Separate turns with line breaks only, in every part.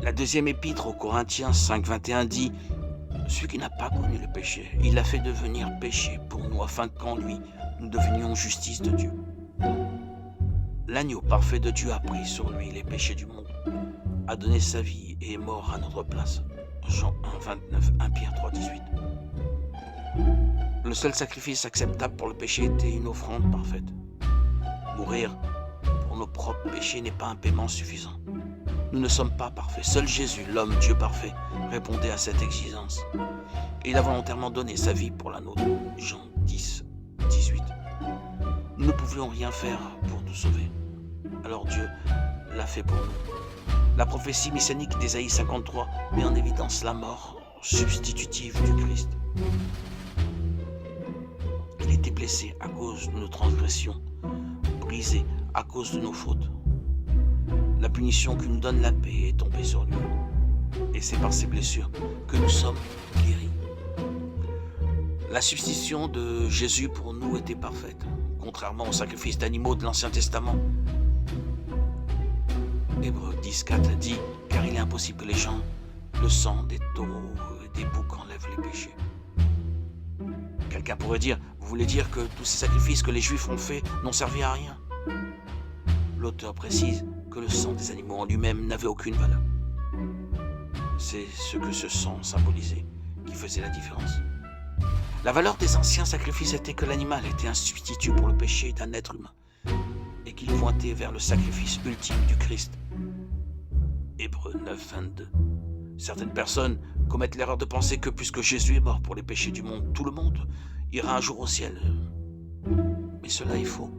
La deuxième épître aux Corinthiens 5,21 dit: celui qui n'a pas connu le péché, il l'a fait devenir péché pour nous, afin qu'en lui, nous devenions justice de Dieu. L'agneau parfait de Dieu a pris sur lui les péchés du monde, a donné sa vie et est mort à notre place. Jean 1,29, 1 Pierre 3,18. Le seul sacrifice acceptable pour le péché était une offrande parfaite. Mourir pour nos propres péchés n'est pas un paiement suffisant. Nous ne sommes pas parfaits. Seul Jésus, l'homme Dieu parfait, répondait à cette exigence. Et il a volontairement donné sa vie pour la nôtre. Jean 10, 18. Nous ne pouvions rien faire pour nous sauver. Alors Dieu l'a fait pour nous. La prophétie messianique d'Ésaïe 53 met en évidence la mort substitutive du Christ. Il était blessé à cause de nos transgressions, brisé à cause de nos fautes. La punition qui nous donne la paix est tombée sur lui. Et c'est par ces blessures que nous sommes guéris. La substitution de Jésus pour nous était parfaite, contrairement aux sacrifices d'animaux de l'Ancien Testament. Hébreux 10,4 dit: car il est impossible que les gens, le sang des taureaux et des boucs enlèvent les péchés. Quelqu'un pourrait dire: vous voulez dire que tous ces sacrifices que les Juifs ont faits n'ont servi à rien? L'auteur précise que le sang des animaux en lui-même n'avait aucune valeur. C'est ce que ce sang symbolisait qui faisait la différence. La valeur des anciens sacrifices était que l'animal était un substitut pour le péché d'un être humain et qu'il pointait vers le sacrifice ultime du Christ. Hébreux 9,22. Certaines personnes commettent l'erreur de penser que puisque Jésus est mort pour les péchés du monde, tout le monde ira un jour au ciel. Mais cela est faux.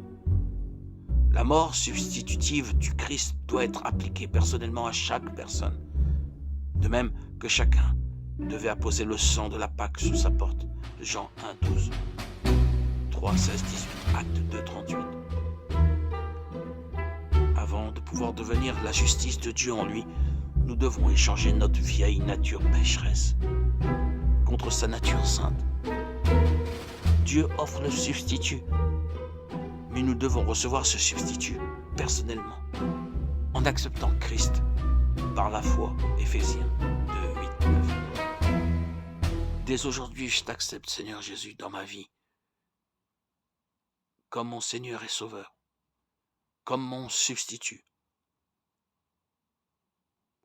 La mort substitutive du Christ doit être appliquée personnellement à chaque personne. De même que chacun devait apposer le sang de la Pâque sur sa porte. Jean 1,12. 3,16,18. Acte 2,38. Avant de pouvoir devenir la justice de Dieu en lui, nous devons échanger notre vieille nature pécheresse contre sa nature sainte. Dieu offre le substitut, mais nous devons recevoir ce substitut personnellement, en acceptant Christ par la foi. Éphésiens 2, 8, 9. Dès aujourd'hui, je t'accepte, Seigneur Jésus, dans ma vie, comme mon Seigneur et Sauveur, comme mon substitut,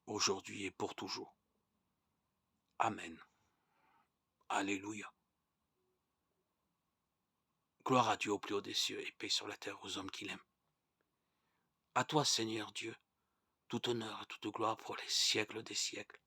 aujourd'hui et pour toujours. Amen. Alléluia. Gloire à Dieu au plus haut des cieux et paix sur la terre aux hommes qui l'aiment. À toi, Seigneur Dieu, tout honneur et toute gloire pour les siècles des siècles.